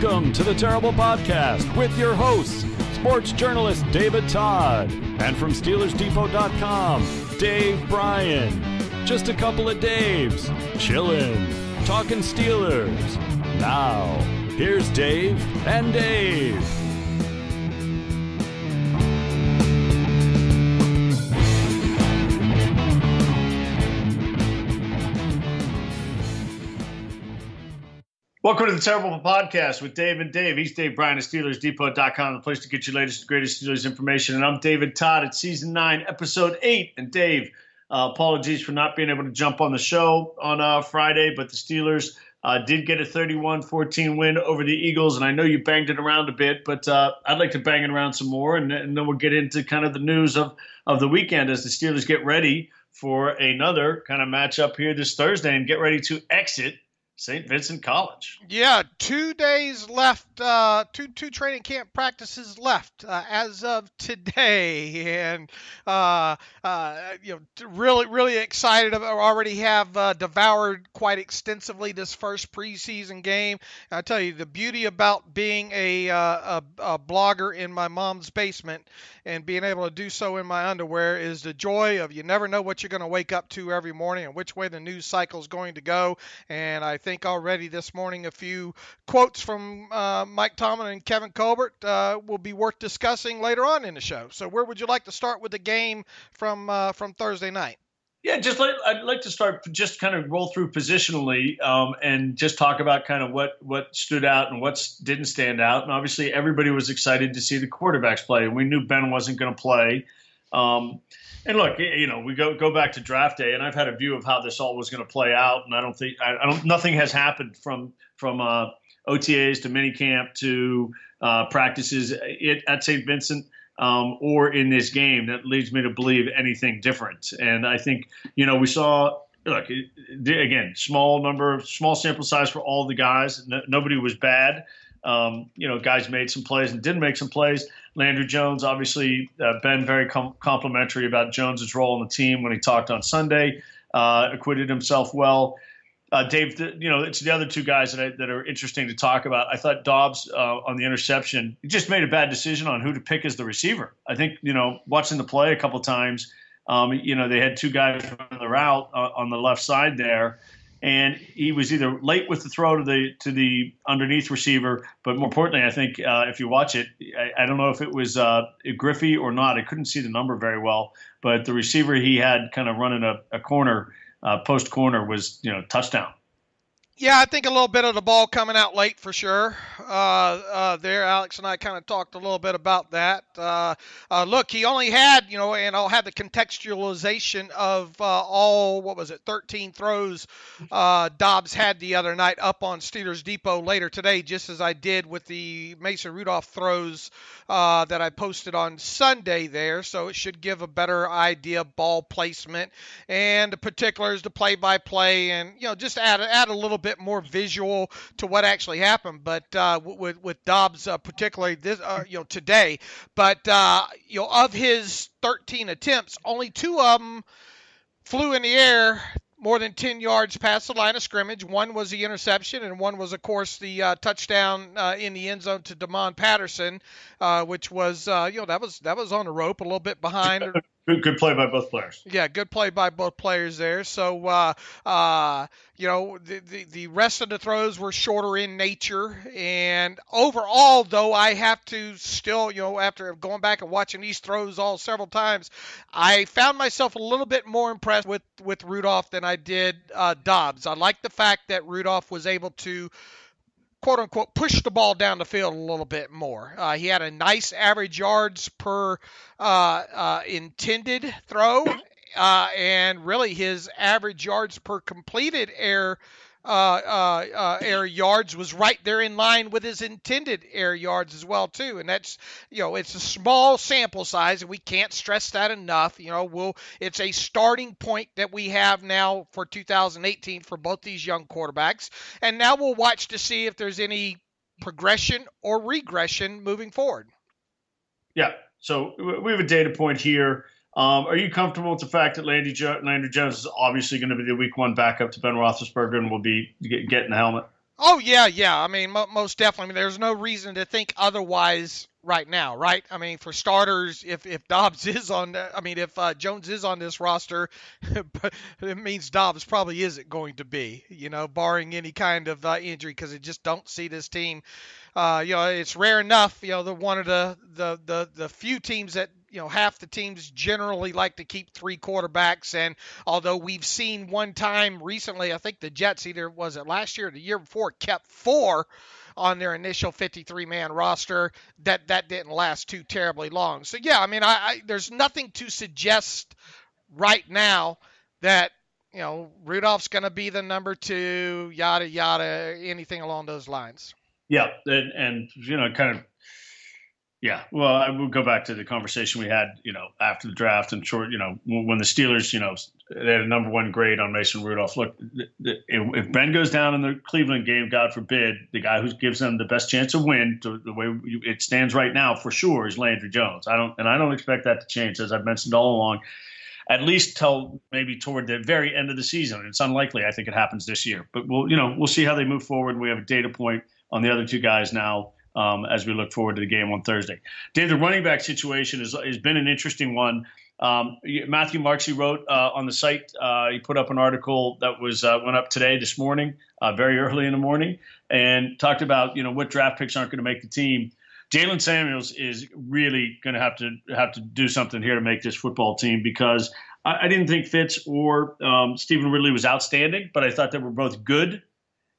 Welcome to the Terrible Podcast with your hosts, sports journalist David Todd, and from SteelersDepot.com, Dave Bryan. Just a couple of Daves, chillin', talking Steelers. Now, here's Dave and Dave. Welcome to the Terrible Podcast with Dave and Dave. He's Dave Bryan of SteelersDepot.com, the place to get your latest and greatest Steelers information. And I'm David Todd at Season 9, Episode 8. And Dave, apologies for not being able to jump on the show on Friday, but the Steelers did get a 31-14 win over the Eagles. And I know you banged it around a bit, but I'd like to bang it around some more. And then we'll get into kind of the news of the weekend as the Steelers get ready for another kind of matchup here this Thursday and get ready to exit St. Vincent College. Yeah, 2 days left, two training camp practices left as of today, and really excited. I already have devoured quite extensively this first preseason game. I tell you, the beauty about being a blogger in my mom's basement and being able to do so in my underwear is the joy of you never know what you're going to wake up to every morning and which way the news cycle is going to go. And I think already this morning a few quotes from Mike Tomlin and Kevin Colbert will be worth discussing later on in the show. So where would you like to start with the game from Thursday night? Yeah, I'd like to start just kind of roll through positionally and just talk about kind of what stood out and what didn't stand out. And obviously everybody was excited to see the quarterbacks play. We knew Ben wasn't going to play. And look, we go back to draft day, and I've had a view of how this all was going to play out. And I don't think nothing has happened from OTAs to minicamp to practices at St. Vincent. Or in this game that leads me to believe anything different. And I think, we saw, again, small sample size for all the guys. Nobody was bad. Guys made some plays and didn't make some plays. Landry Jones, obviously, been very complimentary about Jones's role on the team when he talked on Sunday, acquitted himself well. Dave, it's the other two guys that are interesting to talk about. I thought Dobbs on the interception, he just made a bad decision on who to pick as the receiver. I think, watching the play a couple times, they had two guys running the route on the left side there, and he was either late with the throw to the underneath receiver, but more importantly, I think if you watch it, I don't know if it was Griffey or not. I couldn't see the number very well, but the receiver he had kind of running a corner, post corner was, touchdown. Yeah, I think a little bit of the ball coming out late for sure. There, Alex and I kind of talked a little bit about that. Look, he only had, and I'll have the contextualization of 13 throws Dobbs had the other night up on Steelers Depot later today, just as I did with the Mason Rudolph throws that I posted on Sunday there. So it should give a better idea of ball placement and the particulars, the play-by-play, and, just add a little bit more visual to what actually happened, but with Dobbs particularly this today. But of his 13 attempts, only 2 of them flew in the air more than 10 yards past the line of scrimmage. One was the interception, and one was, of course, the touchdown in the end zone to Damon Patterson, which was that was on the rope, a little bit behind. Good play by both players. Yeah, good play by both players there. So, the rest of the throws were shorter in nature. And overall, though, I have to still, after going back and watching these throws several times, I found myself a little bit more impressed with Rudolph than I did Dobbs. I like the fact that Rudolph was able to, quote unquote, push the ball down the field a little bit more. He had a nice average yards per intended throw, and really his average yards per completed air yards was right there in line with his intended air yards as well too. And that's, it's a small sample size, and we can't stress that enough. It's a starting point that we have now for 2018 for both these young quarterbacks. And now we'll watch to see if there's any progression or regression moving forward. Yeah. So we have a data point here. Are you comfortable with the fact that Landry Jones is obviously going to be the week 1 backup to Ben Roethlisberger and will be getting the helmet? Oh, yeah, yeah. I mean, most definitely. I mean, there's no reason to think otherwise right now, right? I mean, for starters, if Dobbs is on, if Jones is on this roster, it means Dobbs probably isn't going to be, barring any kind of injury, because I just don't see this team. It's rare enough, the one of the few teams that, half the teams generally like to keep three quarterbacks. And although we've seen one time recently, I think the Jets, either was it last year or the year before, kept four on their initial 53-man roster, that didn't last too terribly long. So, yeah, I mean, there's nothing to suggest right now that, Rudolph's going to be the number two, yada, yada, anything along those lines. Yeah, and kind of, yeah. Well, I will go back to the conversation we had, after the draft and when the Steelers, they had a number one grade on Mason Rudolph. Look, if Ben goes down in the Cleveland game, God forbid, the guy who gives them the best chance of win, the way it stands right now for sure, is Landry Jones. I don't expect that to change, as I've mentioned all along, at least till maybe toward the very end of the season. It's unlikely. I think it happens this year, but we'll see how they move forward. We have a data point on the other two guys now, as we look forward to the game on Thursday. Dave, the running back situation has been an interesting one. Matthew Marksey wrote on the site. He put up an article that went up this morning, very early in the morning, and talked about what draft picks aren't going to make the team. Jalen Samuels is really going to have to do something here to make this football team, because I didn't think Fitz or Stephen Ridley was outstanding, but I thought they were both good.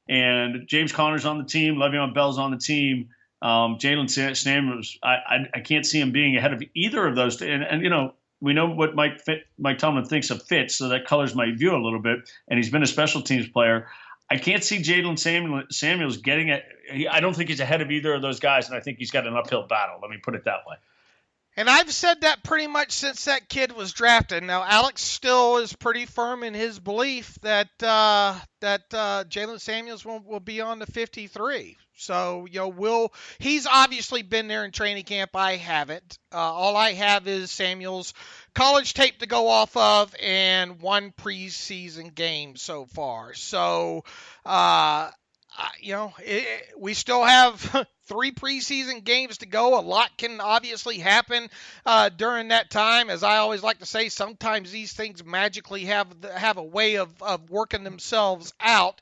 And James Conner's on the team, Le'Veon Bell's on the team. Jalen Samuels, I can't see him being ahead of either of those. And we know what Mike Tomlin thinks of Fitz, so that colors my view a little bit. And he's been a special teams player. I can't see Jalen Samuels getting it. I don't think he's ahead of either of those guys, and I think he's got an uphill battle. Let me put it that way. And I've said that pretty much since that kid was drafted. Now, Alex still is pretty firm in his belief that Jalen Samuels will be on the 53. So, he's obviously been there in training camp. I haven't. All I have is Samuels' college tape to go off of and one preseason game so far. So, we still have 3 preseason games to go. A lot can obviously happen during that time. As I always like to say, sometimes these things magically have a way of working themselves out.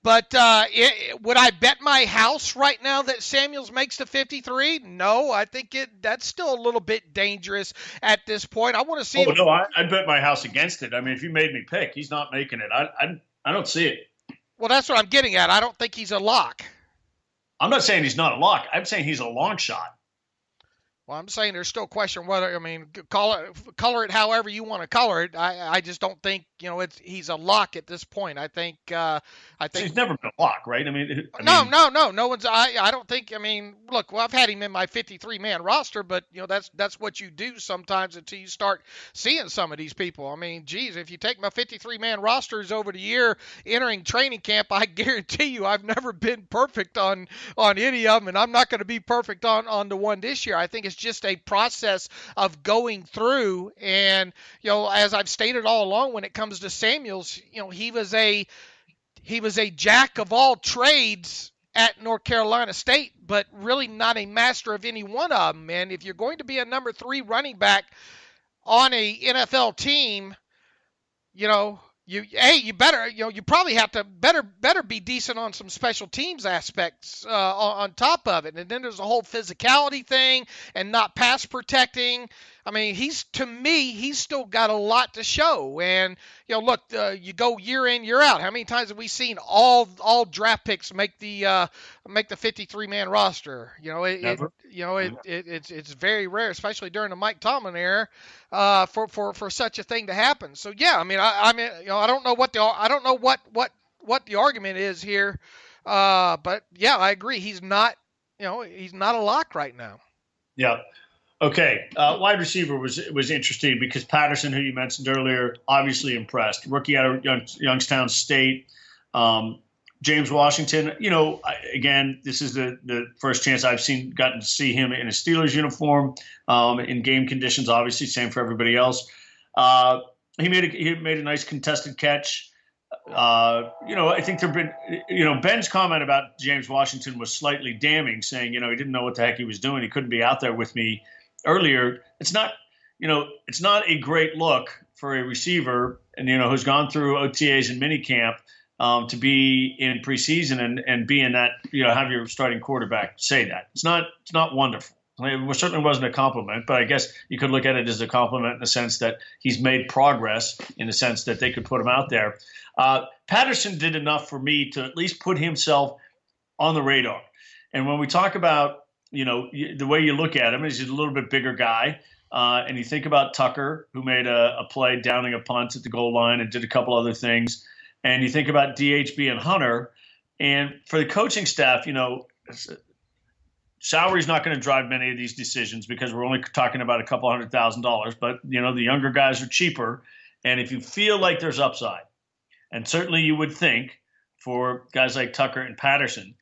But would I bet my house right now that Samuels makes the 53? No, I think that's still a little bit dangerous at this point. I want to see. I'd bet my house against it. I mean, if you made me pick, he's not making it. I don't see it. Well, that's what I'm getting at. I don't think he's a lock. I'm not saying he's not a lock. I'm saying he's a long shot. Well, I'm saying there's still a question whether, color it however you want to color it. I just don't think, he's a lock at this point. I think he's never been a lock, right? No one's, I don't think, look, I've had him in my 53-man roster, but that's what you do sometimes until you start seeing some of these people. If you take my 53-man rosters over the year entering training camp, I guarantee you I've never been perfect on any of them, and I'm not going to be perfect on the one this year. I think it's just a process of going through, and as I've stated all along, when it comes to Samuels, he was a jack of all trades at North Carolina State, but really not a master of any one of them. And if you're going to be a number 3 running back on a NFL team, you better, you probably have to better be decent on some special teams aspects on top of it. And then there's a whole physicality thing and not pass protecting. He's still got a lot to show. And, look, you go year in, year out. How many times have we seen all draft picks make the 53-man roster? Never. It's very rare, especially during the Mike Tomlin era, for such a thing to happen. So yeah, I don't know what the argument is here, but yeah, I agree. He's not a lock right now. Yeah. Okay. Wide receiver was interesting because Patterson, who you mentioned earlier, obviously impressed. Rookie out of Youngstown State. James Washington, again, this is the first chance I've gotten to see him in a Steelers uniform in game conditions. Obviously, same for everybody else. He made a nice contested catch. I think there've been, Ben's comment about James Washington was slightly damning, saying, he didn't know what the heck he was doing. He couldn't be out there with me earlier. It's not a great look for a receiver and, who's gone through OTAs and minicamp to be in preseason and be in that, have your starting quarterback say that. It's not wonderful. It certainly wasn't a compliment, but I guess you could look at it as a compliment in the sense that he's made progress in the sense that they could put him out there. Patterson did enough for me to at least put himself on the radar. And when we talk about, the way you look at him is he's a little bit bigger guy. And you think about Tucker, who made a play downing a punt at the goal line and did a couple other things. And you think about DHB and Hunter. And for the coaching staff, salary's not going to drive many of these decisions because we're only talking about a couple $100,000. But, the younger guys are cheaper. And if you feel like there's upside, and certainly you would think for guys like Tucker and Patterson,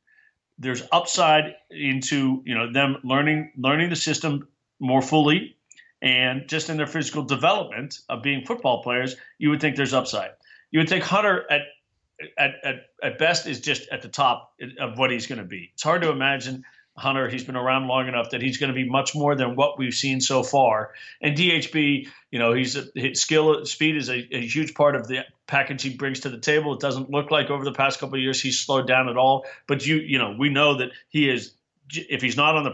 there's upside into, them learning the system more fully and just in their physical development of being football players, you would think there's upside. You would think Hunter at best is just at the top of what he's going to be. It's hard to imagine Hunter, he's been around long enough that he's going to be much more than what we've seen so far. And DHB, his speed is a huge part of the package he brings to the table. It doesn't look like over the past couple of years he's slowed down at all. But we know that he is. If he's not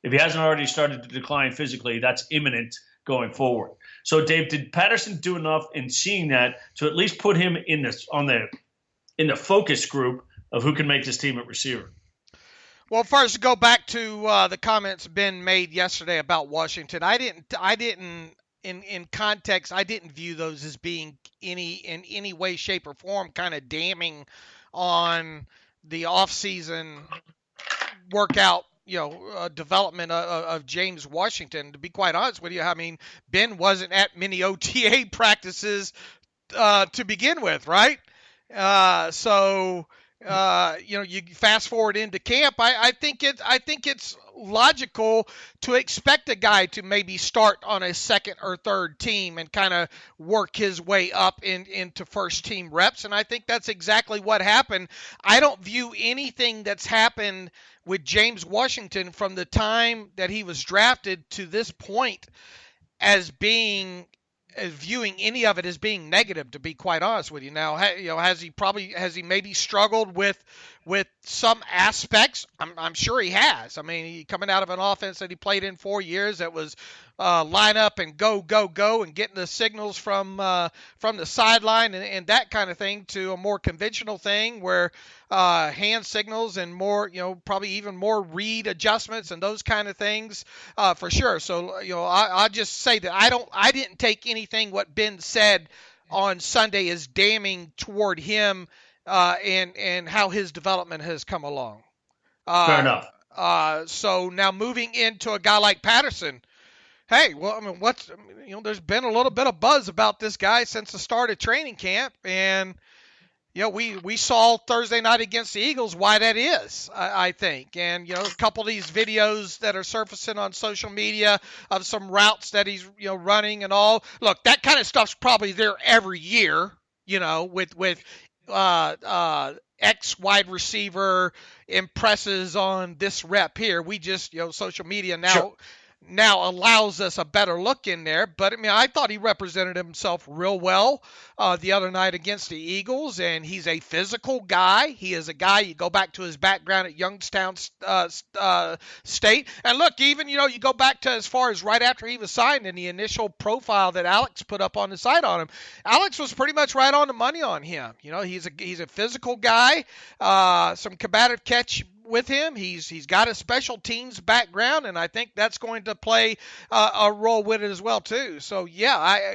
if he hasn't already started to decline physically, that's imminent going forward. So, Dave, did Patterson do enough in seeing that to at least put him in the focus group of who can make this team at receiver? Well, first, to go back to the comments Ben made yesterday about Washington, in context, I didn't view those as being in any way, shape, or form kind of damning on the offseason workout, development of James Washington. To be quite honest with you, I mean, Ben wasn't at many OTA practices to begin with, right? You fast forward into camp. I think it's logical to expect a guy to maybe start on a second or third team and kind of work his way up into first team reps. And I think that's exactly what happened. I don't view anything that's happened with James Washington from the time that he was drafted to this point as viewing any of it as being negative, to be quite honest with you. Now, has he maybe struggled with some aspects? I'm sure he has. I mean, he coming out of an offense that he played in 4 years that was line up and go and getting the signals from the sideline and that kind of thing to a more conventional thing where hand signals and more, probably even more read adjustments and those kind of things for sure. So, I'll just say that I didn't take anything what Ben said on Sunday as damning toward him and how his development has come along. Fair enough. So now moving into a guy like Patterson. Hey, well, I mean, there's been a little bit of buzz about this guy since the start of training camp. And, we saw Thursday night against the Eagles why that is, I think. And, a couple of these videos that are surfacing on social media of some routes that he's, running and all. Look, that kind of stuff's probably there every year, with X wide receiver impresses on this rep here. We just, social media now. Sure. Now allows us a better look in there. But, I mean, I thought he represented himself real well the other night against the Eagles, and he's a physical guy. He is a guy, you go back to his background at Youngstown State. And, look, even, you go back to as far as right after he was signed in the initial profile that Alex put up on the site on him. Alex was pretty much right on the money on him. He's a physical guy, some combative catch with him. He's got a special teams background, and I think that's going to play a role with it as well too. So yeah,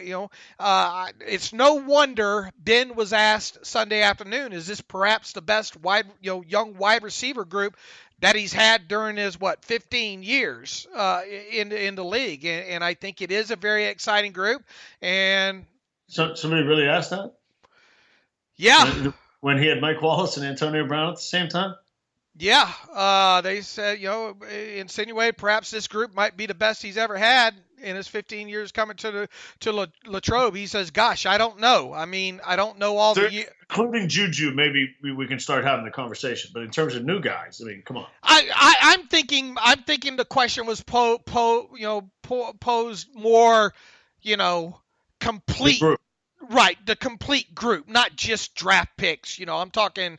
it's no wonder Ben was asked Sunday afternoon, is this perhaps the best young wide receiver group that he's had during his 15 years in the league, and I think it is a very exciting group. And so somebody really asked that? Yeah, when he had Mike Wallace and Antonio Brown at the same time. Yeah, they said, insinuated perhaps this group might be the best he's ever had. in his 15 years coming to Latrobe. He says, "Gosh, I don't know. I mean, I don't know all the including Juju. Maybe we can start having the conversation. But in terms of new guys, I mean, come on. I'm thinking the question was posed more, complete. Right, the complete group, not just draft picks. I'm talking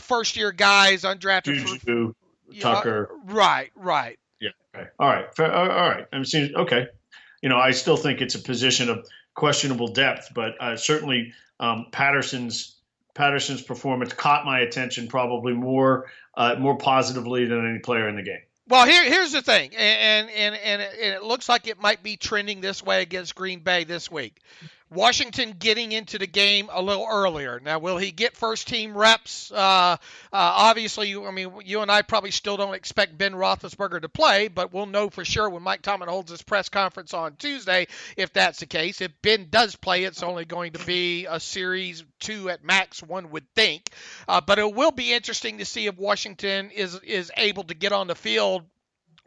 first-year guys, undrafted. Juju, Tucker. Right. Yeah. Okay. All right. All right. I'm seeing. Okay. I still think it's a position of questionable depth, but certainly Patterson's performance caught my attention probably more positively than any player in the game. Well, here's the thing, and it looks like it might be trending this way against Green Bay this week. Washington getting into the game a little earlier. Now, will he get first-team reps? Obviously, you and I probably still don't expect Ben Roethlisberger to play, but we'll know for sure when Mike Tomlin holds his press conference on Tuesday if that's the case. If Ben does play, it's only going to be a series 2 at max, one would think. But it will be interesting to see if Washington is able to get on the field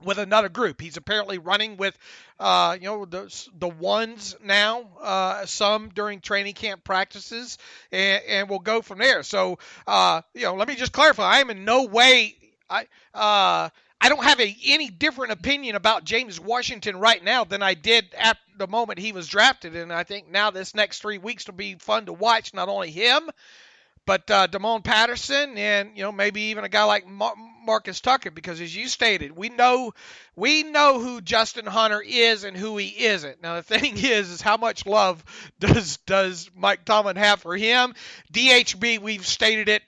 with another group. He's apparently running with, the ones now, some during training camp practices, and we'll go from there. So, let me just clarify. I am in no way, I don't have any different opinion about James Washington right now than I did at the moment he was drafted. And I think now this next 3 weeks will be fun to watch, not only him, but Damone Patterson and, maybe even a guy like Marcus Tucker, because as you stated, we know who Justin Hunter is and who he isn't. Now, the thing is how much love does Mike Tomlin have for him? DHB, we've stated it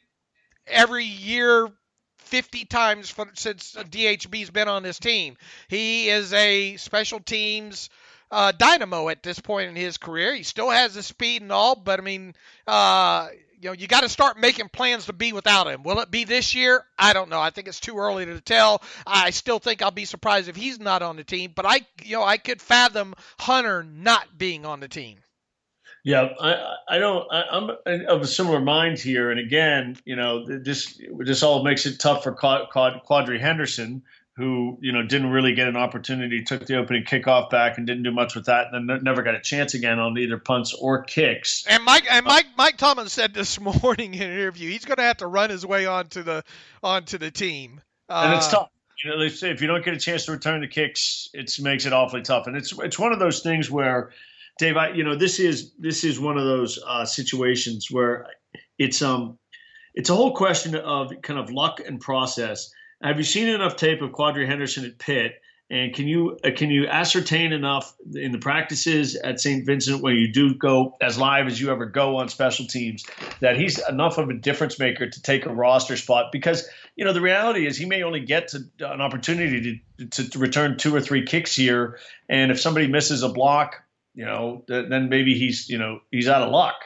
every year 50 times since DHB's been on this team. He is a special teams dynamo at this point in his career. He still has the speed and all, but you got to start making plans to be without him. Will it be this year? I don't know. I think it's too early to tell. I still think I'll be surprised if he's not on the team, but I could fathom Hunter not being on the team. Yeah, I'm of a similar mind here. And again, this all makes it tough for Quadri Henderson, who, didn't really get an opportunity, took the opening kickoff back and didn't do much with that, and then never got a chance again on either punts or kicks. And Mike Tomlin said this morning in an interview, he's going to have to run his way onto the team. And it's tough. They say if you don't get a chance to return the kicks, it makes it awfully tough. And it's one of those things where, Dave, this is one of those situations where it's a whole question of kind of luck and process. Have you seen enough tape of Quadri Henderson at Pitt, and can you ascertain enough in the practices at St. Vincent when you do go as live as you ever go on special teams that he's enough of a difference maker to take a roster spot? Because the reality is he may only get to an opportunity to return 2 or 3 kicks here, and if somebody misses a block, then maybe he's out of luck.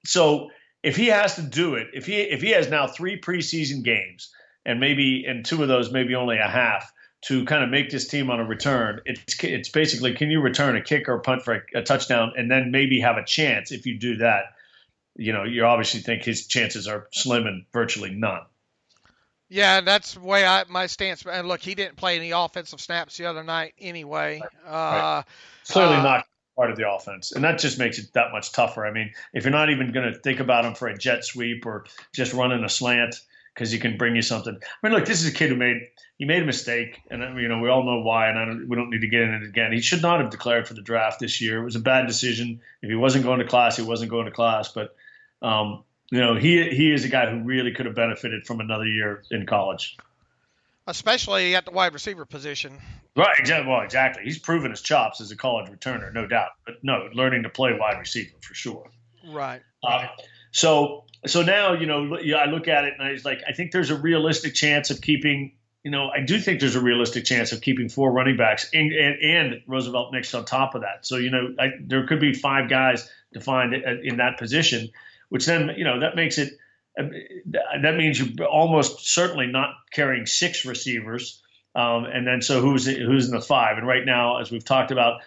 So if he has to do it, if he has now 3 preseason games, and maybe in 2 of those, maybe only a half, to kind of make this team on a return, it's basically, can you return a kick or a punt for a touchdown and then maybe have a chance? If you do that, you obviously think his chances are slim and virtually none. Yeah, that's the way my stance. And look, he didn't play any offensive snaps the other night anyway. Right. Clearly not part of the offense, and that just makes it that much tougher. I mean, if you're not even going to think about him for a jet sweep or just running a slant because he can bring you something. I mean, look, this is a kid who made a mistake, and we all know why, and we don't need to get into it again. He should not have declared for the draft this year. It was a bad decision. If he wasn't going to class, he wasn't going to class. But he is a guy who really could have benefited from another year in college, especially at the wide receiver position. Right. Exactly. Well, exactly. He's proven his chops as a college returner, no doubt. But no, learning to play wide receiver for sure. Right. So now, I look at it and I think there's a realistic chance of keeping, I do think there's a realistic chance of keeping 4 running backs and Roosevelt Nix on top of that. So, there could be 5 guys defined in that position, which then, that makes it, that means you're almost certainly not carrying 6 receivers. And then so who's in the 5? And right now, as we've talked about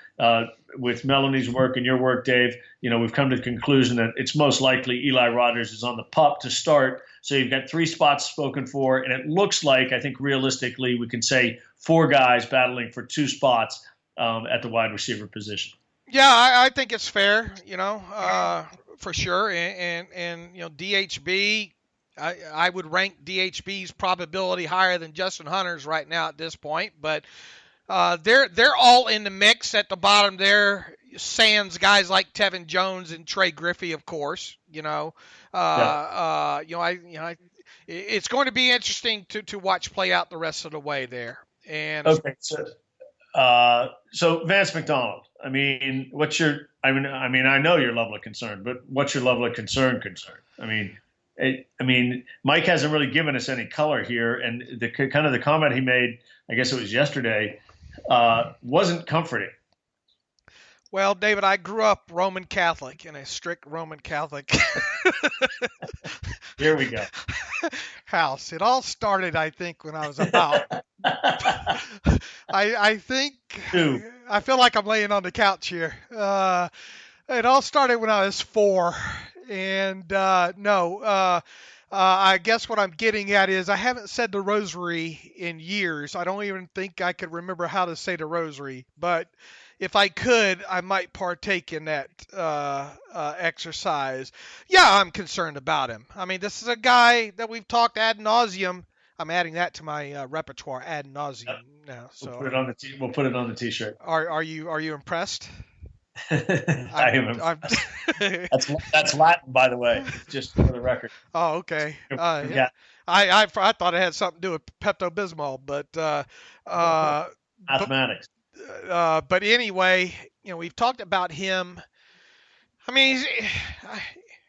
with Melanie's work and your work, Dave, we've come to the conclusion that it's most likely Eli Rogers is on the pup to start. So you've got 3 spots spoken for, and it looks like, I think realistically, we can say 4 guys battling for 2 spots at the wide receiver position. Yeah, I think it's fair, for sure. And DHB, I would rank DHB's probability higher than Justin Hunter's right now at this point. But they're all in the mix at the bottom there. Sans guys like Tevin Jones and Trey Griffey, of course. It's going to be interesting to watch play out the rest of the way there. And okay, so Vance McDonald. I mean, I know your level of concern, but what's your level of concern? I mean, Mike hasn't really given us any color here, and the comment he made, I guess it was yesterday, wasn't comforting. Well, David, I grew up Roman Catholic, in a strict Roman Catholic Here we go. house. It all started, I think, when I was about I think Two. I feel like I'm laying on the couch here. It all started when I was 4, and I guess what I'm getting at is I haven't said the rosary in years. I don't even think I could remember how to say the rosary, but if I could, I might partake in that exercise. Yeah, I'm concerned about him. I mean, this is a guy that we've talked ad nauseum. I'm adding that to my repertoire, ad nauseum now. So we'll put it on the T-shirt. Are you impressed? I am impressed. That's Latin, by the way, just for the record. Oh, okay. Yeah. I thought it had something to do with Pepto-Bismol, but mathematics. But anyway, we've talked about him. I mean,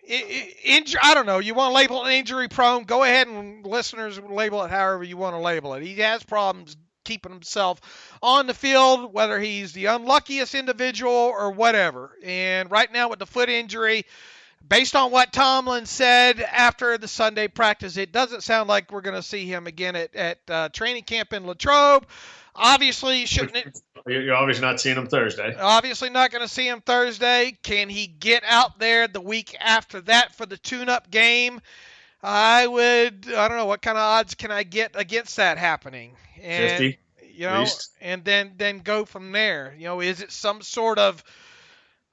I don't know. You want to label it injury prone? Go ahead, and listeners label it however you want to label it. He has problems keeping himself on the field, whether he's the unluckiest individual or whatever. And right now with the foot injury, based on what Tomlin said after the Sunday practice, it doesn't sound like we're going to see him again at training camp in Latrobe. Obviously, you're obviously not seeing him Thursday. Obviously not going to see him Thursday. Can he get out there the week after that for the tune-up game? I don't know, what kind of odds can I get against that happening? And, 50, and then go from there. Is it some sort of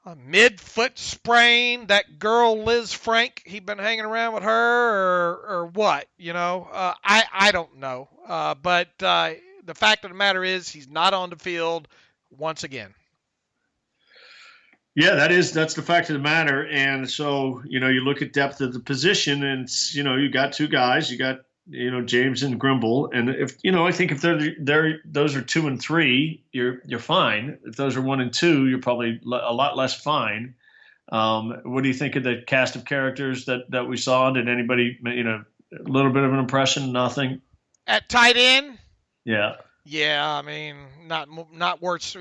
a mid-foot sprain? That girl Liz Frank, he been hanging around with her, or what? I don't know. But the fact of the matter is he's not on the field once again. Yeah, that's the fact of the matter. And so, you look at depth of the position, and you got two guys, you got, James and Grimble. And if, I think if those are 2 and 3, you're fine. If those are 1 and 2, you're probably a lot less fine. What do you think of the cast of characters that we saw? Did anybody, a little bit of an impression? Nothing at tight end? Yeah. Yeah, I mean, not worth.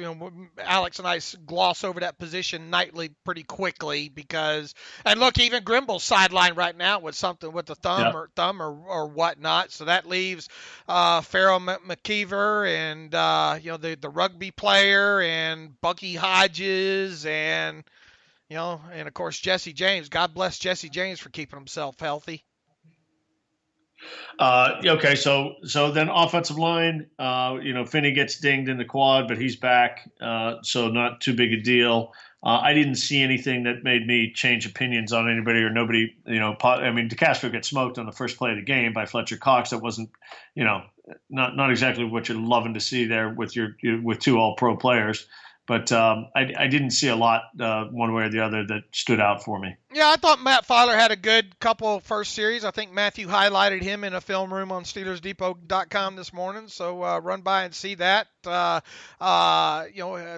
Alex and I gloss over that position nightly pretty quickly because, and look, even Grimble's sidelined right now with something with the thumb or whatnot. So that leaves Pharaoh McKeever and the rugby player and Bucky Hodges and of course Jesse James. God bless Jesse James for keeping himself healthy. Okay, so then offensive line, Finney gets dinged in the quad, but he's back, so not too big a deal. I didn't see anything that made me change opinions on anybody or nobody. DeCastro gets smoked on the first play of the game by Fletcher Cox. That wasn't, not exactly what you're loving to see there with with 2 All-Pro players. But I didn't see a lot one way or the other that stood out for me. Yeah, I thought Matt Filer had a good couple first series. I think Matthew highlighted him in a film room on SteelersDepot.com this morning. So run by and see that. I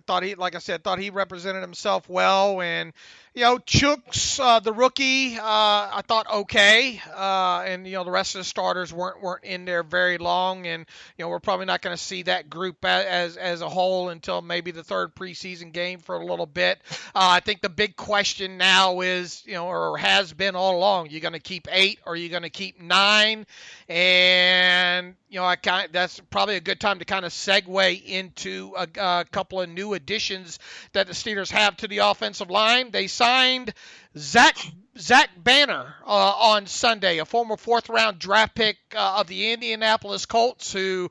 thought he represented himself well. And, Chooks, the rookie, I thought okay. And, the rest of the starters weren't in there very long. And, we're probably not going to see that group as a whole until maybe the third preseason game for a little bit. I think the big question now is, or has been all along, you're going to keep 8 or you're going to keep 9. And, that's probably a good time to kind of segue into a couple of new additions that the Steelers have to the offensive line. They signed Zach Banner on Sunday, a former 4th-round draft pick of the Indianapolis Colts, who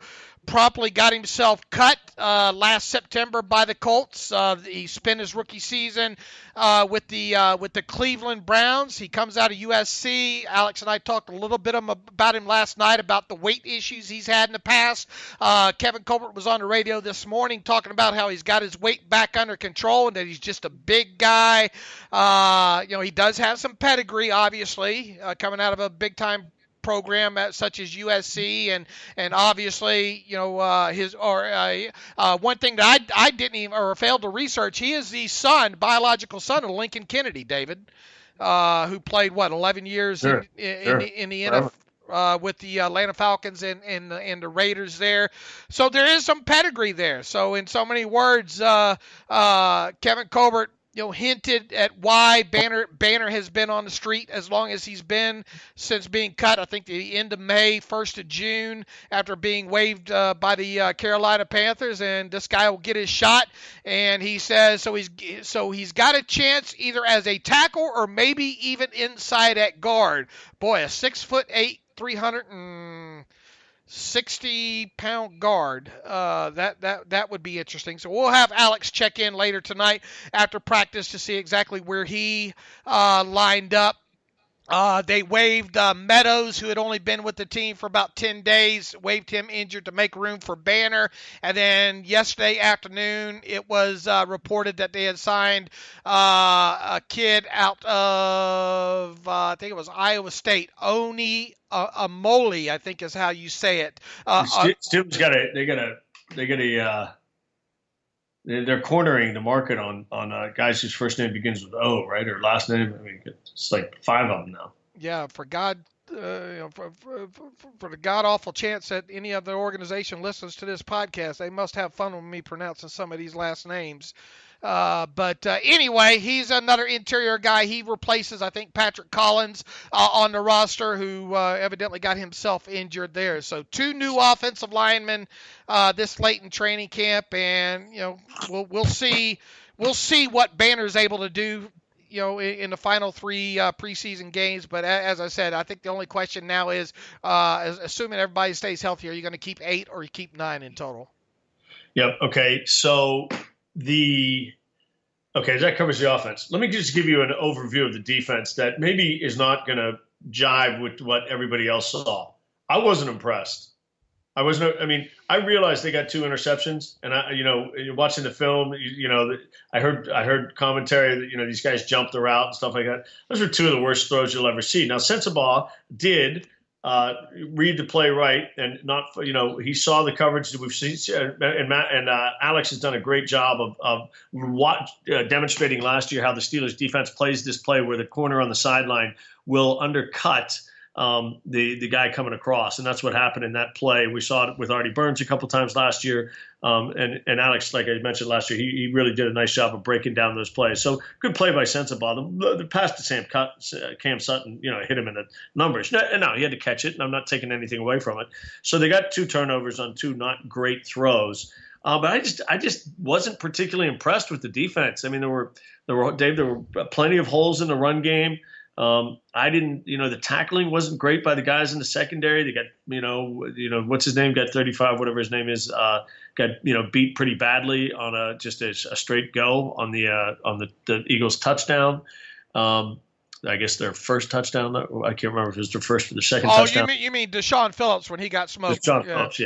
promptly got himself cut last September by the Colts. He spent his rookie season with the Cleveland Browns. He comes out of USC. Alex and I talked a little bit about him last night about the weight issues he's had in the past. Kevin Colbert was on the radio this morning talking about how he's got his weight back under control and that he's just a big guy. He does have some pedigree, obviously, coming out of a big-time program such as USC, and obviously, one thing that I didn't even or failed to research, he is the biological son of Lincoln Kennedy, David, who played 11 years in the NFL with the Atlanta Falcons and the Raiders there. So there is some pedigree there. So in so many words, Kevin Colbert hinted at why Banner has been on the street as long as he's been since being cut. I think the end of May, 1st of June, after being waived by the Carolina Panthers, and this guy will get his shot. And he says he's got a chance either as a tackle or maybe even inside at guard. Boy, a 6'8", 360-pound guard. That would be interesting. So we'll have Alex check in later tonight after practice to see exactly where he lined up. They waived Meadows, who had only been with the team for about 10 days, waived him injured to make room for Banner. And then yesterday afternoon, it was reported that they had signed a kid out of, I think it was Iowa State, Oni Amoli, I think is how you say it. Steelers they're cornering the market on guys whose first name begins with O, right, or last name. I mean, it's like 5 of them now. Yeah, for the god awful chance that any other organization listens to this podcast, they must have fun with me pronouncing some of these last names. But anyway, he's another interior guy. He replaces, I think, Patrick Collins on the roster, who evidently got himself injured there. So 2 new offensive linemen this late in training camp, and we'll see what Banner's able to do, in the final 3 preseason games. But as I said, I think the only question now is, assuming everybody stays healthy, are you going to keep 8 or you keep 9 in total? Yep. Okay. So that covers the offense. Let me just give you an overview of the defense that maybe is not going to jive with what everybody else saw. I wasn't impressed. I realized they got 2 interceptions, and watching the film, I heard commentary that these guys jumped the route and stuff like that. Those were 2 of the worst throws you'll ever see. Now, Sensabaugh did read the play right, and not he saw the coverage that we've seen, and Alex has done a great job of demonstrating last year how the Steelers defense plays this play where the corner on the sideline will undercut the guy coming across, and that's what happened in that play. We saw it with Artie Burns a couple times last year, and Alex, like I mentioned last year, he really did a nice job of breaking down those plays. So good play by Sensabaugh. The pass to Cam Sutton, hit him in the numbers. No, he had to catch it, and I'm not taking anything away from it. So they got 2 turnovers on 2 not great throws. But I just wasn't particularly impressed with the defense. I mean, there were plenty of holes in the run game. The tackling wasn't great by the guys in the secondary. They got, what's his name? Got 35, whatever his name is. Got beat pretty badly on a straight go on the Eagles touchdown. I guess their first touchdown. I can't remember if it was their first or the second touchdown. Oh, you mean Deshaun Phillips when he got smoked? Deshaun Phillips,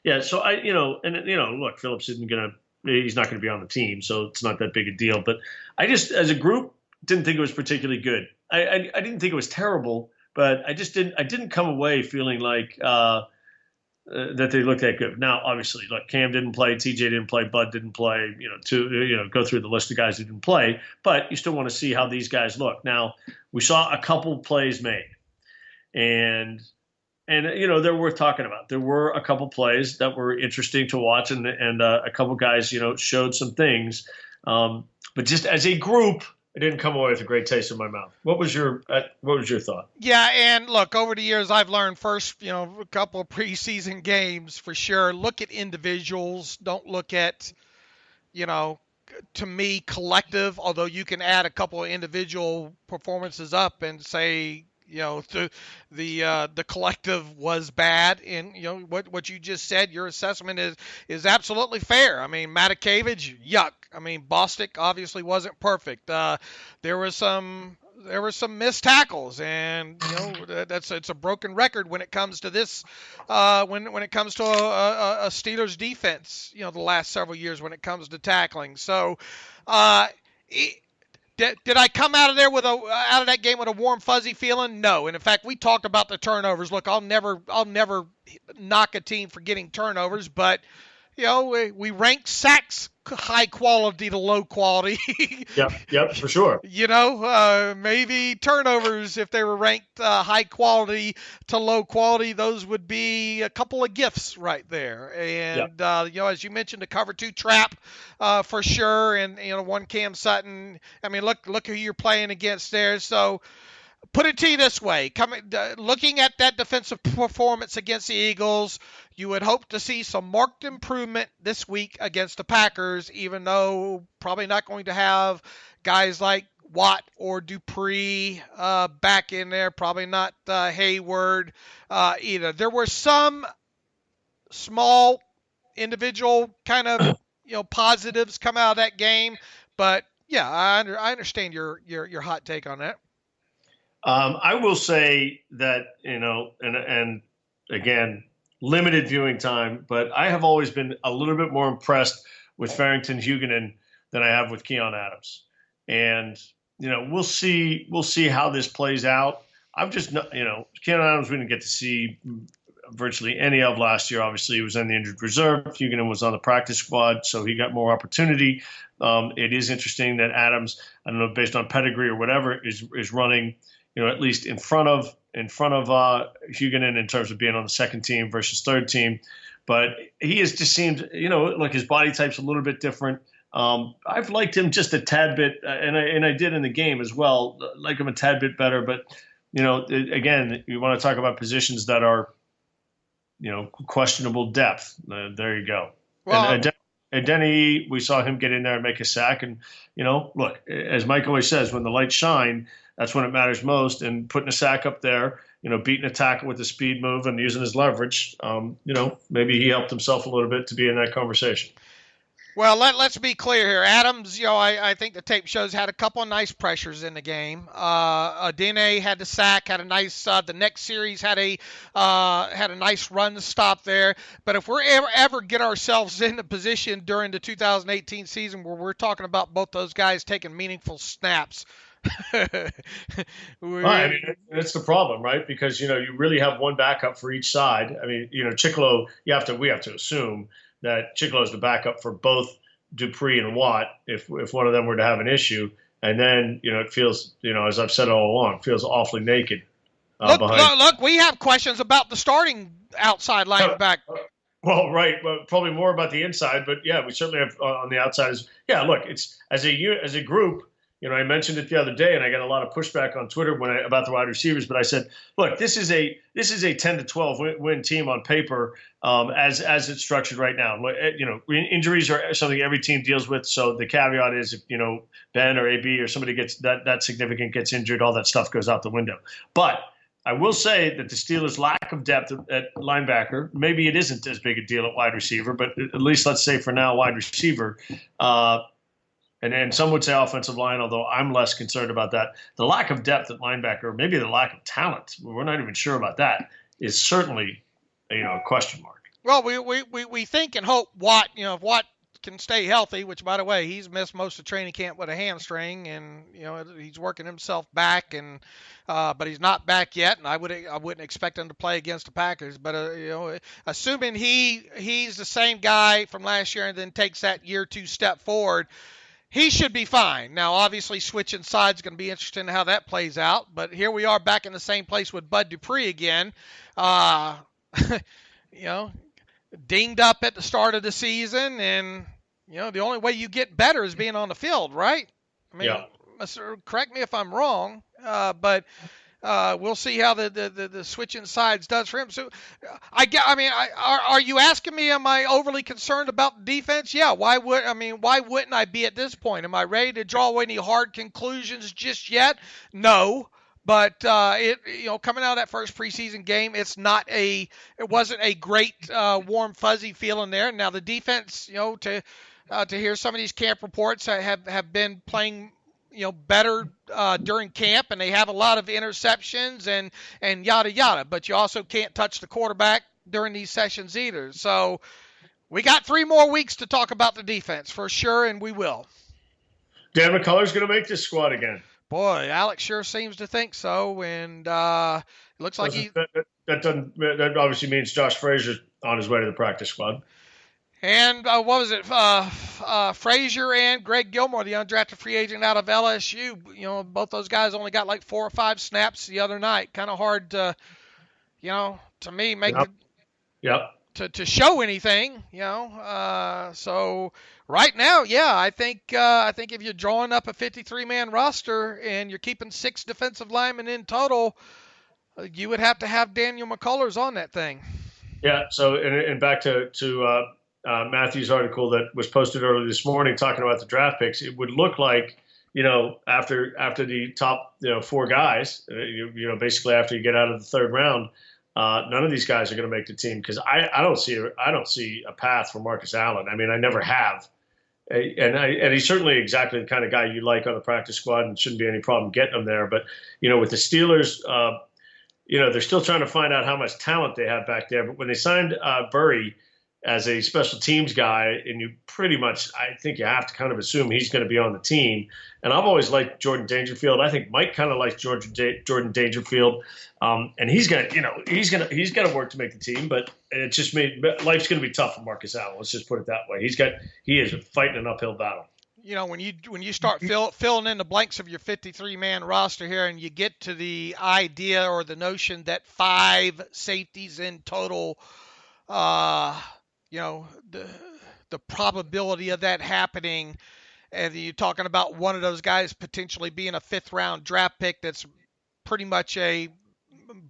yeah. So look, Phillips he's not going to be on the team, so it's not that big a deal. But I just, as a group, didn't think it was particularly good. I didn't think it was terrible, but I didn't come away feeling like that they looked that good. Now, obviously, look, Cam didn't play, TJ didn't play, Bud didn't play. Go through the list of guys who didn't play, but you still want to see how these guys look. Now, we saw a couple plays made, and they're worth talking about. There were a couple plays that were interesting to watch, and a couple guys showed some things, but just as a group, I didn't come away with a great taste in my mouth. What was your thought? Yeah, and look, over the years, I've learned first, a couple of preseason games for sure. Look at individuals. Don't look at, to me, collective. Although you can add a couple of individual performances up and say, the collective was bad. And what you just said, your assessment is absolutely fair. I mean, Matakevich, yuck. I mean, Bostic obviously wasn't perfect. There were some missed tackles, and it's a broken record when it comes to this. When it comes to a Steelers defense, the last several years when it comes to tackling. So, did I come out of that game with a warm fuzzy feeling? No. And in fact, we talked about the turnovers. Look, I'll never knock a team for getting turnovers, but we rank sacks high quality to low quality. Yep, for sure. Maybe turnovers, if they were ranked high quality to low quality, those would be a couple of gifts right there. And, as you mentioned, the cover 2 trap for sure. And, one Cam Sutton. I mean, look who you're playing against there. So, put it to you this way, looking at that defensive performance against the Eagles, you would hope to see some marked improvement this week against the Packers, even though probably not going to have guys like Watt or Dupree back in there, probably not Hayward either. There were some small individual kind of positives come out of that game, but yeah, I understand your hot take on that. I will say that, and again, limited viewing time, but I have always been a little bit more impressed with Farrington Huguenin than I have with Keon Adams. And, we'll see how this plays out. I'm just not, Keon Adams we didn't get to see virtually any of last year. Obviously, he was in the injured reserve. Huguenin was on the practice squad, so he got more opportunity. It is interesting that Adams, I don't know, based on pedigree or whatever, is running, at least in front of Huguenin in terms of being on the second team versus third team. But he has just seemed, like his body type's a little bit different. I've liked him just a tad bit, and I did in the game as well, like him a tad bit better. But, again, you want to talk about positions that are, questionable depth. There you go. Well, and Denny, we saw him get in there and make a sack. And, look, as Mike always says, when the lights shine, that's when it matters most. And putting a sack up there, beating a tackle with a speed move and using his leverage, maybe he helped himself a little bit to be in that conversation. Well, let's be clear here. Adams, I think the tape shows had a couple of nice pressures in the game. Adine had the sack, had a nice. The next series had a nice run stop there. But if we're ever get ourselves in a position during the 2018 season where we're talking about both those guys taking meaningful snaps. I mean, that's the problem, right? Because you really have one backup for each side. I mean, Chicolo, we have to assume that Chicolo is the backup for both Dupree and Watt if one of them were to have an issue. And then, it feels, as I've said all along, feels awfully naked. Look, we have questions about the starting outside linebacker. Well, right. Well, probably more about the inside, but yeah, we certainly have on the outside. Look, it's as a group. I mentioned it the other day, and I got a lot of pushback on Twitter about the wide receivers. But I said, look, this is a 10 to 12 win team on paper as it's structured right now. Injuries are something every team deals with. So the caveat is, if Ben or AB or somebody gets that significant gets injured, all that stuff goes out the window. But I will say that the Steelers' lack of depth at linebacker, maybe it isn't as big a deal at wide receiver, but at least let's say for now, wide receiver. And some would say offensive line, although I'm less concerned about that. The lack of depth at linebacker, maybe the lack of talent, we're not even sure about that, is certainly a question mark. Well, we think and hope Watt, if Watt can stay healthy, which, by the way, he's missed most of training camp with a hamstring, and he's working himself back, and but he's not back yet, and I wouldn't expect him to play against the Packers. But assuming he's the same guy from last year and then takes that year 2 step forward, he should be fine. Now, obviously, switching sides is going to be interesting how that plays out. But here we are back in the same place with Bud Dupree again. Dinged up at the start of the season. And, the only way you get better is being on the field, right? I mean, correct me if I'm wrong. But we'll see how the switching sides does for him. So, are you asking me, am I overly concerned about the defense? Yeah. Why wouldn't I be at this point? Am I ready to draw any hard conclusions just yet? No. But coming out of that first preseason game, it wasn't a great warm fuzzy feeling there. Now the defense, to hear some of these camp reports have been playing better during camp, and they have a lot of interceptions and yada yada. But you also can't touch the quarterback during these sessions either. So we got 3 more weeks to talk about the defense for sure, and we will. Dan McCullers going to make this squad again. Boy, Alex sure seems to think so, and it looks like that obviously means Josh Frazier's on his way to the practice squad. And what was it? Frazier and Greg Gilmore, the undrafted free agent out of LSU. Both those guys only got like 4 or 5 snaps the other night. Kind of hard to, to me make to show anything. So right now, I think if you're drawing up a 53-man roster and you're keeping 6 defensive linemen in total, you would have to have Daniel McCullers on that thing. Yeah. So and back to Matthew's article that was posted earlier this morning talking about the draft picks, it would look like, after the top, 4 guys, basically after you get out of the 3rd round, none of these guys are going to make the team because I don't see a path for Marcus Allen. I mean, I never have. And he's certainly exactly the kind of guy you like on the practice squad, and shouldn't be any problem getting him there. But, with the Steelers, they're still trying to find out how much talent they have back there. But when they signed Burry as a special teams guy, and you pretty much, I think you have to kind of assume he's going to be on the team. And I've always liked Jordan Dangerfield. I think Mike kind of likes Jordan Dangerfield. And he's going to work to make the team, but it just life's going to be tough for Marcus Allen. Let's just put it that way. He is fighting an uphill battle. When you start filling in the blanks of your 53-man roster here, and you get to the idea or the notion that 5 safeties in total, the probability of that happening, and you're talking about one of those guys potentially being a 5th-round draft pick that's pretty much a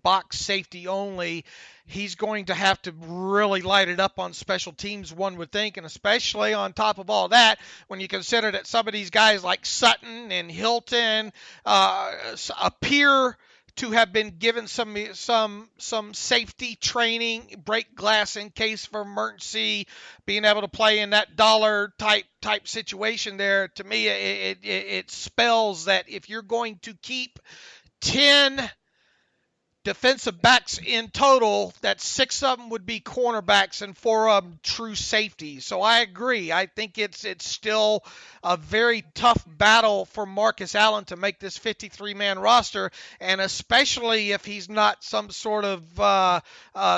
box safety only, he's going to have to really light it up on special teams, one would think, and especially on top of all that, when you consider that some of these guys like Sutton and Hilton appear to have been given some safety training, break glass in case of emergency, being able to play in that dollar type situation there. To me, it spells that if you're going to keep 10 defensive backs in total, that 6 of them would be cornerbacks and 4 of them true safeties. So I agree. I think it's still a very tough battle for Marcus Allen to make this 53-man roster, and especially if he's not some sort of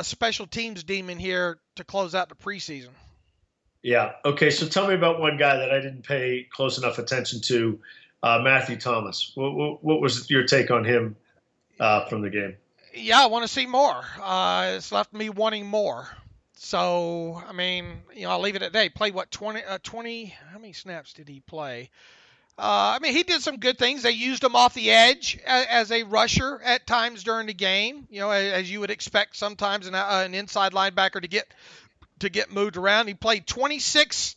special teams demon here to close out the preseason. Yeah. Okay. So tell me about one guy that I didn't pay close enough attention to, Matthew Thomas. What was your take on him from the game? Yeah, I want to see more. It's left me wanting more. So, I mean, I'll leave it at that. He played, 20, how many snaps did he play? He did some good things. They used him off the edge as a rusher at times during the game, as you would expect sometimes an inside linebacker to get moved around. He played 26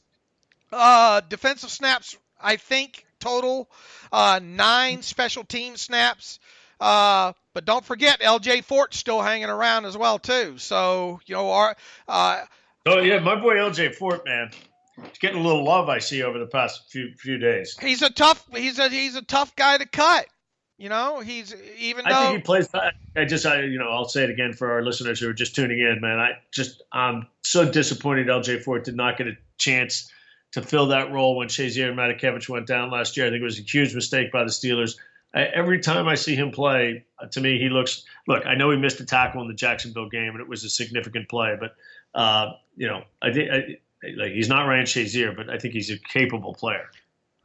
defensive snaps, I think, total, 9 special team snaps. But don't forget, L.J. Fort's still hanging around as well too. So my boy L.J. Fort, man, he's getting a little love I see over the past few days. He's a tough guy to cut. I think he plays. I'll say it again for our listeners who are just tuning in, man. I'm so disappointed L.J. Fort did not get a chance to fill that role when Shazier Matakevich went down last year. I think it was a huge mistake by the Steelers. Every time I see him play, to me, he looks – look, I know he missed a tackle in the Jacksonville game, and it was a significant play. But, I think he's not Ryan Shazier, but I think he's a capable player.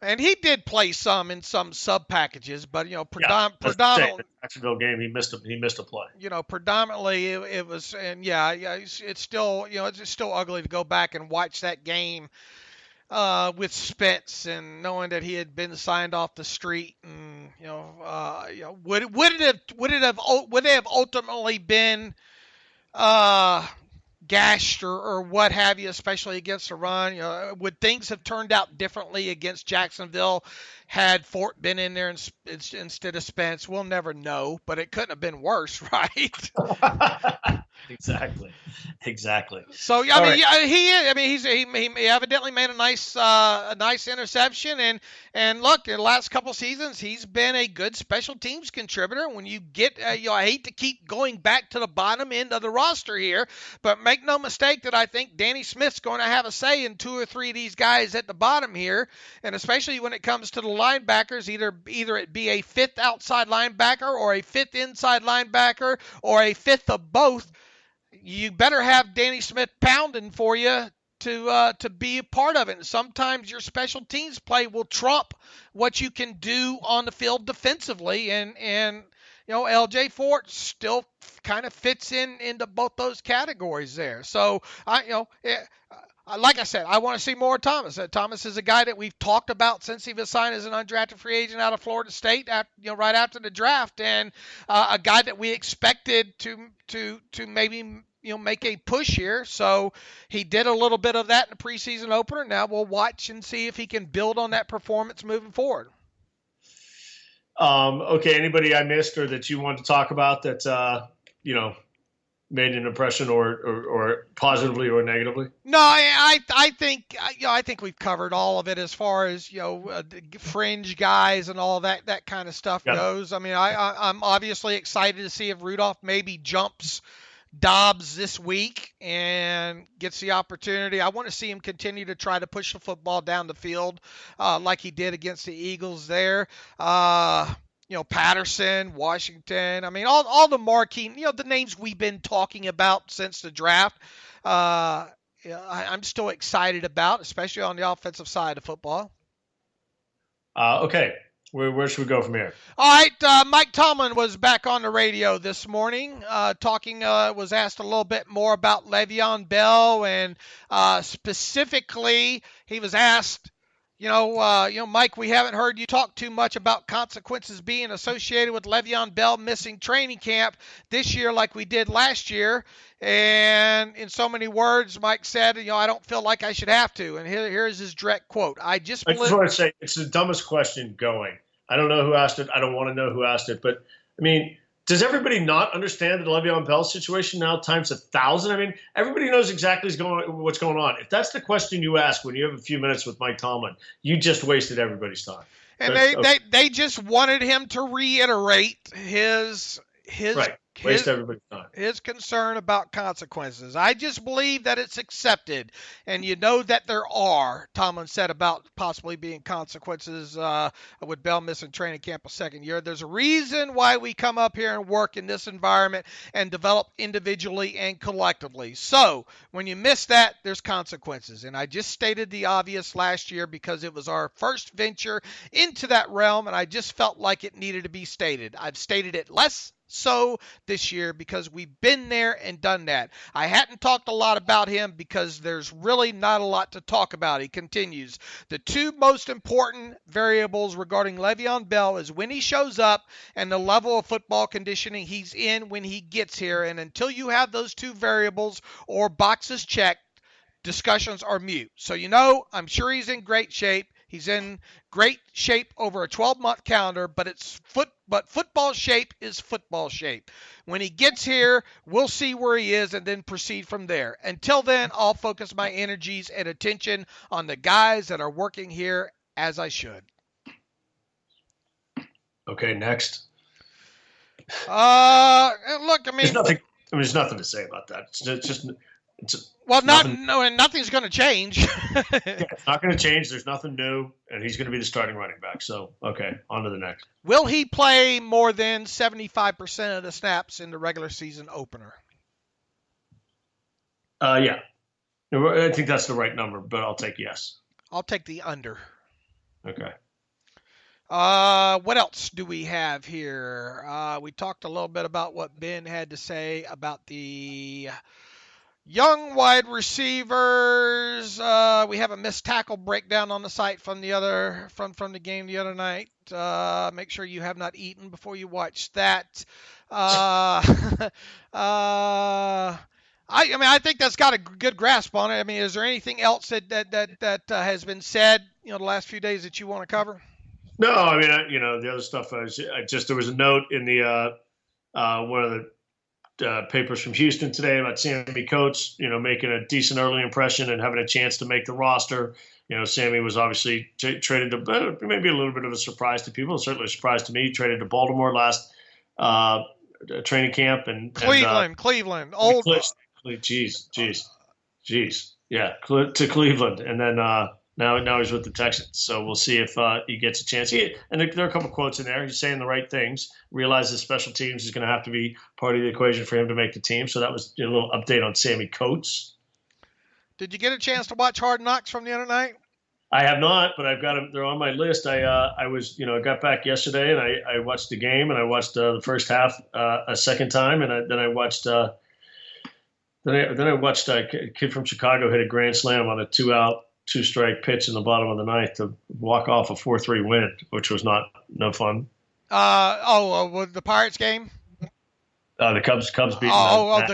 And he did play some in some sub packages, but predominantly the Jacksonville game he missed a play. Predominantly it was, and it's still it's still ugly to go back and watch that game with Spence and knowing that he had been signed off the street, and would it have ultimately been gashed or what have you, especially against the run. Would things have turned out differently against Jacksonville had Fort been in there instead of Spence? We'll never know, but it couldn't have been worse, right? Exactly. So he evidently made a nice interception, and look, in the last couple seasons he's been a good special teams contributor. When you get, I hate to keep going back to the bottom end of the roster here, but make no mistake that I think Danny Smith's going to have a say in 2 or 3 of these guys at the bottom here, and especially when it comes to the linebackers, either it be a 5th outside linebacker or a 5th inside linebacker or a 5th of both. You better have Danny Smith pounding for you to be a part of it. And sometimes your special teams play will trump what you can do on the field defensively. And L.J. Fort still kind of fits into both those categories there. So like I said, I want to see more of Thomas. Thomas is a guy that we've talked about since he was signed as an undrafted free agent out of Florida State, right after the draft, and a guy that we expected to maybe make a push here. So he did a little bit of that in the preseason opener. Now we'll watch and see if he can build on that performance moving forward. Okay, anybody I missed or that you want to talk about that made an impression or positively or negatively? No, I think we've covered all of it as far as fringe guys and all that kind of stuff goes. I mean, I'm obviously excited to see if Rudolph maybe jumps Dobbs this week and gets the opportunity. I want to see him continue to try to push the football down the field like he did against the Eagles there. Patterson, Washington. I mean, all the marquee, the names we've been talking about since the draft. I'm still excited about, especially on the offensive side of football. Okay. Where should we go from here? All right. Mike Tomlin was back on the radio this morning was asked a little bit more about Le'Veon Bell, and specifically he was asked, Mike, we haven't heard you talk too much about consequences being associated with Le'Veon Bell missing training camp this year like we did last year. And in so many words, Mike said, I don't feel like I should have to. And here's his direct quote. I just want to say it's the dumbest question going. I don't know who asked it. I don't want to know who asked it. But, I mean, does everybody not understand the Le'Veon Bell situation now times 1,000? I mean, everybody knows exactly what's going on. If that's the question you ask when you have a few minutes with Mike Tomlin, you just wasted everybody's time. And they just wanted him to reiterate his right. Waste everybody's time. His concern about consequences. I just believe that it's accepted. And that there are, Tomlin said, about possibly being consequences with Bell missing training camp a second year. There's a reason why we come up here and work in this environment and develop individually and collectively. So when you miss that, there's consequences. And I just stated the obvious last year because it was our first venture into that realm, and I just felt like it needed to be stated. I've stated it less so this year because we've been there and done that. I hadn't talked a lot about him because there's really not a lot to talk about. He continues. The 2 most important variables regarding Le'Veon Bell is when he shows up and the level of football conditioning he's in when he gets here. And until you have those 2 variables or boxes checked, discussions are mute. So I'm sure he's in great shape. He's in great shape over a 12-month calendar, but football shape is football shape. When he gets here, we'll see where he is and then proceed from there. Until then, I'll focus my energies and attention on the guys that are working here as I should. Okay, next. Look, I mean, there's nothing to say about that. Nothing's going to change. It's not going to change. There's nothing new, and he's going to be the starting running back. So, okay, on to the next. Will he play more than 75% of the snaps in the regular season opener? Yeah. I think that's the right number, but I'll take yes. I'll take the under. Okay. What else do we have here? We talked a little bit about what Ben had to say about the young wide receivers. We have a missed tackle breakdown on the site from the game the other night. Make sure you have not eaten before you watch that. I think that's got a good grasp on it. I mean, is there anything else that has been said, the last few days that you want to cover? No, I mean, the other stuff there was a note in the one of the papers from Houston today about Sammy Coates, making a decent early impression and having a chance to make the roster. Sammy was obviously traded to maybe a little bit of a surprise to people, certainly a surprise to me. Traded to Baltimore last training camp and Cleveland, old. Jeez, yeah, to Cleveland, and then now he's with the Texans. So we'll see if he gets a chance. And there are a couple quotes in there. He's saying the right things. Realizes special teams is going to have to be part of the equation for him to make the team. So that was a little update on Sammy Coates. Did you get a chance to watch Hard Knocks from the other night? I have not, but I've got them. They're on my list. I got back yesterday and I watched the game and I watched the first half a second time and then I watched a kid from Chicago hit a grand slam on a 2-out, 2-strike pitch in the bottom of the ninth to walk off a 4-3 win, which was no fun. The Pirates game. The Cubs beating.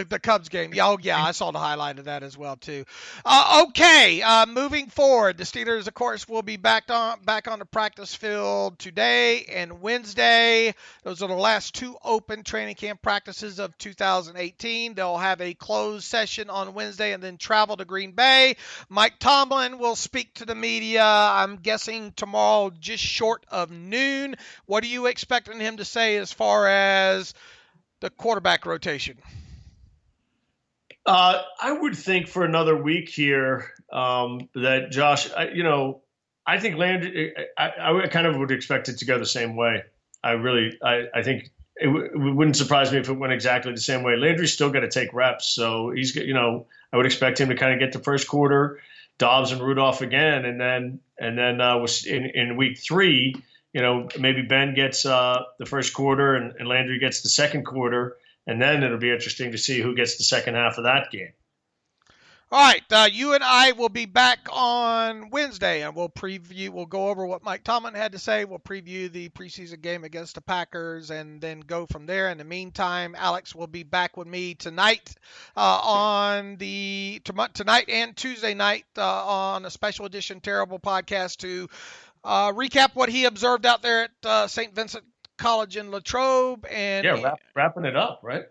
The Cubs game. Yeah, I saw the highlight of that as well too. Okay, moving forward, the Steelers, of course, will be back on the practice field today and Wednesday. Those are the last 2 open training camp practices of 2018. They'll have a closed session on Wednesday and then travel to Green Bay. Mike Tomlin will speak to the media, I'm guessing tomorrow, just short of noon. What are you expecting him to say as far as the quarterback rotation? I would think for another week here that Josh, I think Landry, I kind of would expect it to go the same way. I think it wouldn't surprise me if it went exactly the same way. Landry's still got to take reps. So I would expect him to kind of get the first quarter, Dobbs and Rudolph again. And then in week 3, maybe Ben gets the first quarter and Landry gets the second quarter, and then it'll be interesting to see who gets the second half of that game. All right, you and I will be back on Wednesday, and we'll go over what Mike Tomlin had to say. We'll preview the preseason game against the Packers, and then go from there. In the meantime, Alex will be back with me tonight tonight and Tuesday night on a special edition Terrible Podcast to recap what he observed out there at St. Vincent College in Latrobe. And wrapping it up, right?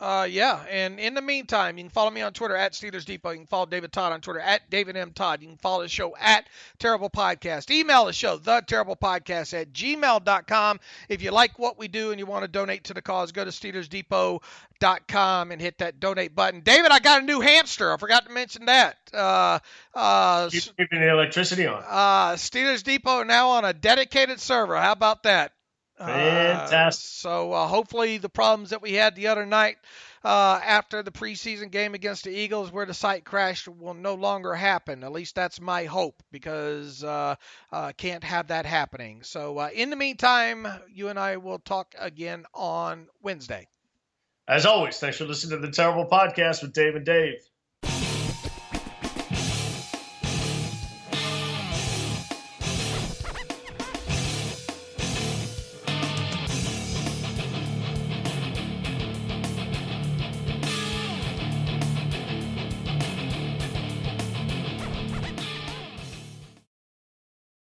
And in the meantime, you can follow me on Twitter at Steelers Depot. You can follow David Todd on Twitter at David M. Todd. You can follow the show at Terrible Podcast. Email the show, theterriblepodcast@gmail.com. If you like what we do and you want to donate to the cause, go to SteelersDepot.com and hit that donate button. David, I got a new hamster. I forgot to mention that. Keeping the electricity on. Steelers Depot now on a dedicated server. How about that? Fantastic. So hopefully the problems that we had the other night after the preseason game against the Eagles where the site crashed will no longer happen. At least that's my hope, because can't have that happening. So in the meantime, you and I will talk again on Wednesday. As always, thanks for listening to the Terrible Podcast with Dave and Dave.